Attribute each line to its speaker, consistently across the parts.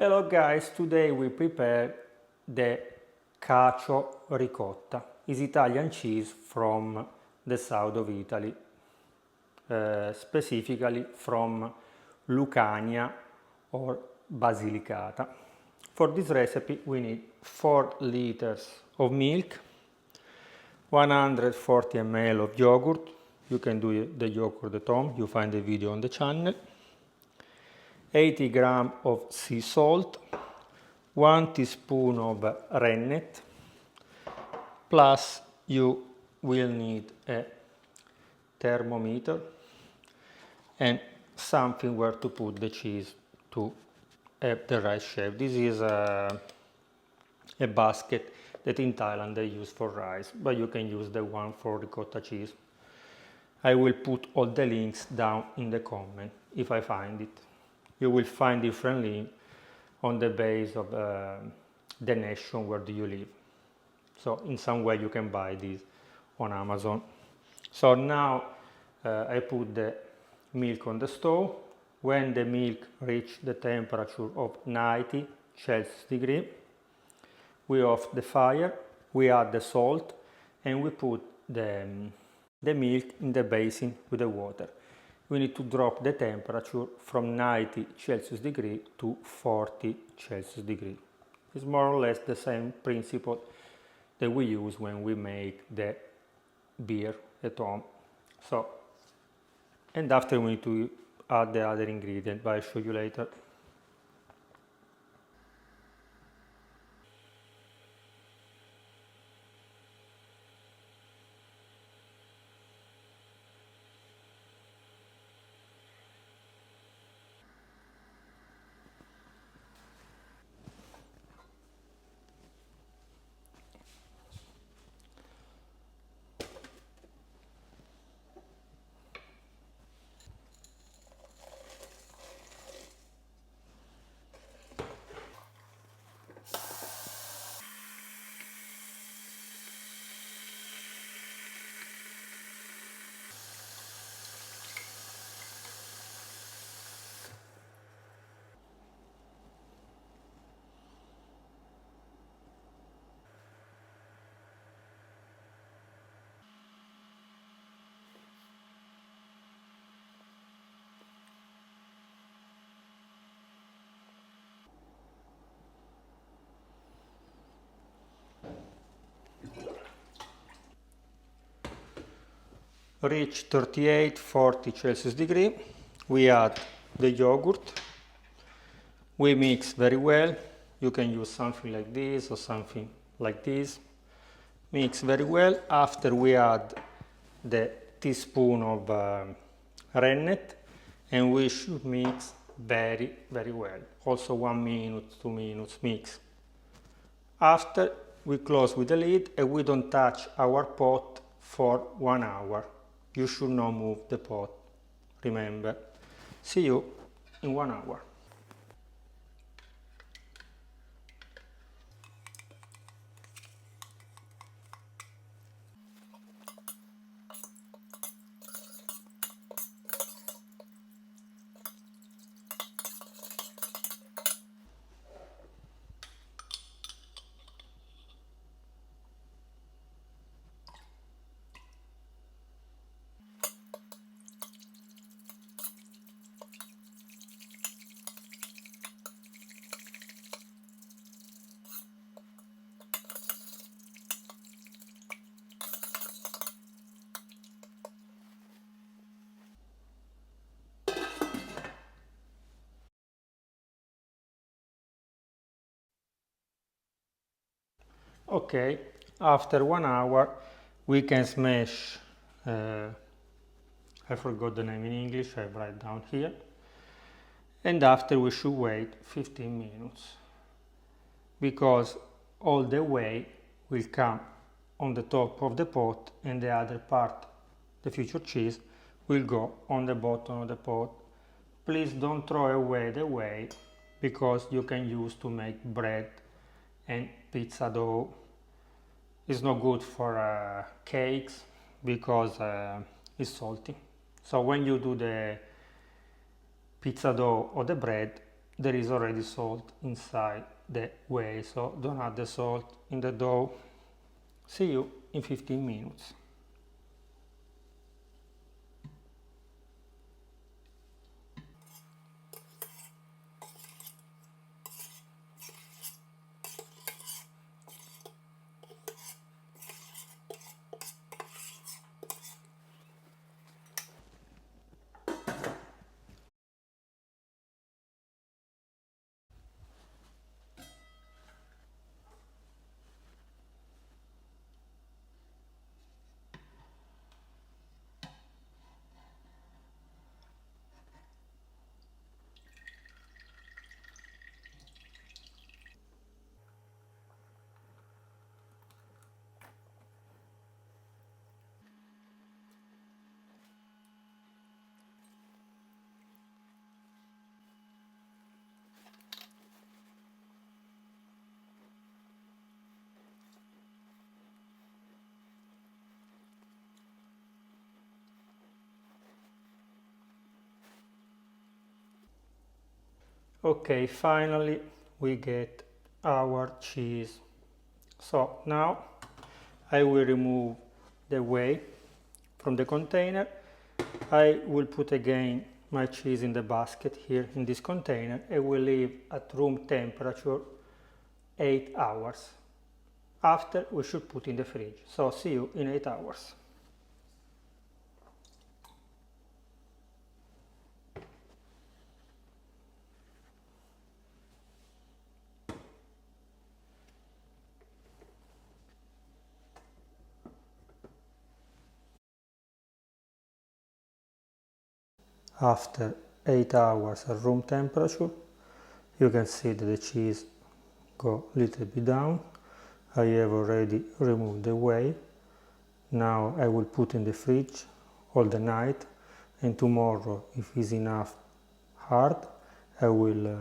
Speaker 1: Hello guys, today we prepare the cacio ricotta. It's Italian cheese from the south of Italy, specifically from Lucania or Basilicata. For this recipe we need 4 liters of milk, 140 ml of yogurt. You can do the yogurt at home, you find the video on the channel. 80 grams of sea salt, 1 teaspoon of rennet, plus you will need a thermometer and something where to put the cheese to have the right shape. This is a basket that in Thailand they use for rice, but you can use the one for ricotta cheese. I will put all the links down in the comment if I find it. You will find different links on the base of the nation where do you live. So in some way you can buy this on Amazon. So now I put the milk on the stove. When the milk reaches the temperature of 90 Celsius degree, we off the fire, we add the salt, and we put the milk in the basin with the water. We need to drop the temperature from 90 Celsius degree to 40 Celsius degree. It's more or less the same principle that we use when we make the beer at home. So, and after we need to add the other ingredient, but I'll show you later. Reach 38-40 Celsius degree, we add the yogurt, we mix very well. You can use something like this or something like this. Mix very well. After we add the teaspoon of rennet, and we should mix very well. Also 1 minute, 2 minutes mix. After we close with the lid and we don't touch our pot for 1 hour. You should not move the pot, remember. See you in 1 hour. Okay, after 1 hour we can smash, I forgot the name in English, I write down here, and after we should wait 15 minutes because all the whey will come on the top of the pot and the other part, the future cheese, will go on the bottom of the pot. Please don't throw away the whey because you can use to make bread and pizza dough. It's not good for cakes because it's salty. So when you do the pizza dough or the bread, there is already salt inside the whey, so don't add the salt in the dough. See you in 15 minutes. Okay, finally we get our cheese. So now I will remove the whey from the container. I will put again my cheese in the basket here in this container and will leave at room temperature 8 hours. After we should put in the fridge. So see you in 8 hours. After 8 hours at room temperature, you can see that the cheese go a little bit down. I have already removed the whey. Now I will put in the fridge all the night, and tomorrow, if it's enough hard, I will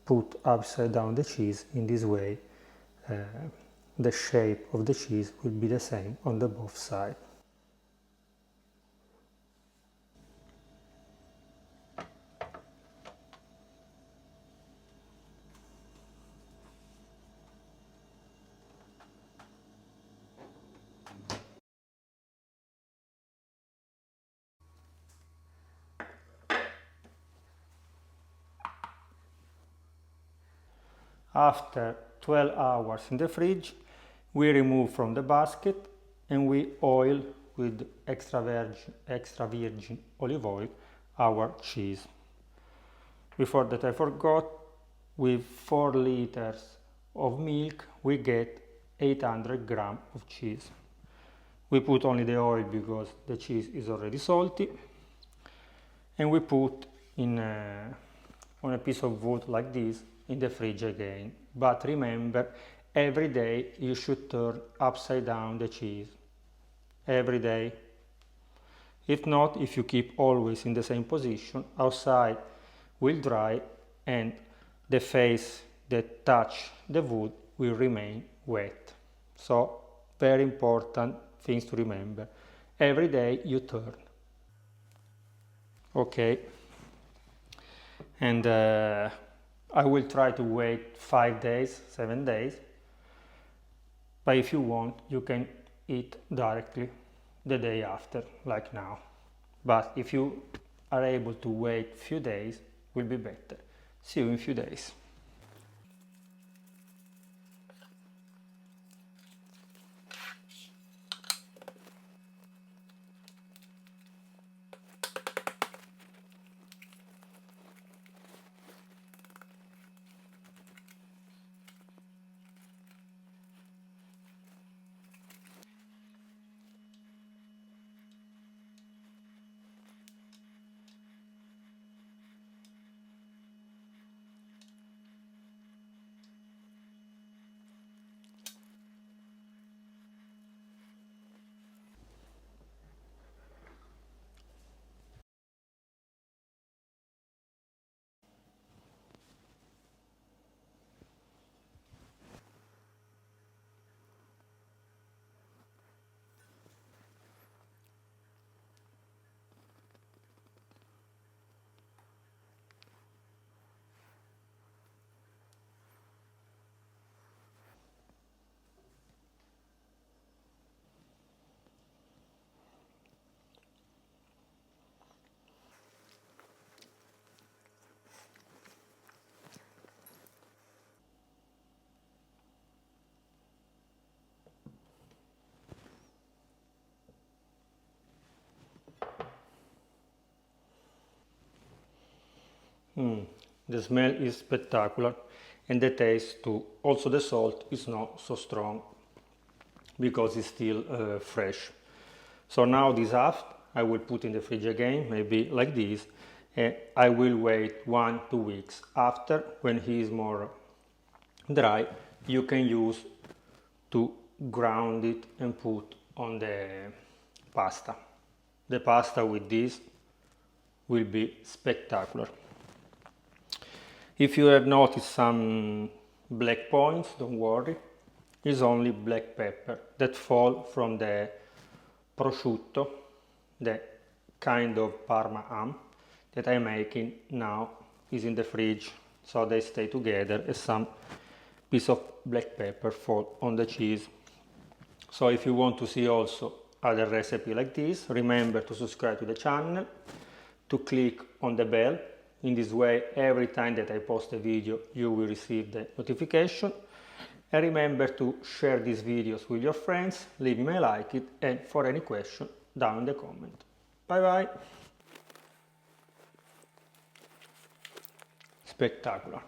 Speaker 1: put upside down the cheese. In this way the shape of the cheese will be the same on the both sides. After 12 hours in the fridge, we remove from the basket and we oil with extra virgin olive oil our cheese. Before that I forgot, with 4 liters of milk we get 800 grams of cheese. We put only the oil because the cheese is already salty, and we put in on a piece of wood like this in the fridge again. But remember, every day you should turn upside down the cheese. Every day. If not, if you keep always in the same position, outside will dry and the face that touch the wood will remain wet. So, very important things to remember. Every day you turn. Okay. And I will try to wait 5 days, 7 days. But if you want, you can eat directly the day after, like now. But if you are able to wait few days, will be better. See you in few days. The smell is spectacular and the taste too. Also the salt is not so strong because it's still fresh. So now this half I will put in the fridge again, maybe like this, and I will wait 1-2 weeks. After, when he is more dry, you can use to ground it and put on the pasta. The pasta with this will be spectacular. If you have noticed some black points, don't worry, it's only black pepper that fall from the prosciutto, the kind of Parma ham that I'm making now is in the fridge, so they stay together and some piece of black pepper fall on the cheese. So if you want to see also other recipe like this, remember to subscribe to the channel, to click on the bell. In this way, every time that I post a video, you will receive the notification. And remember to share these videos with your friends, leave me a like it, and for any question, down in the comment. Bye bye! Spectacular!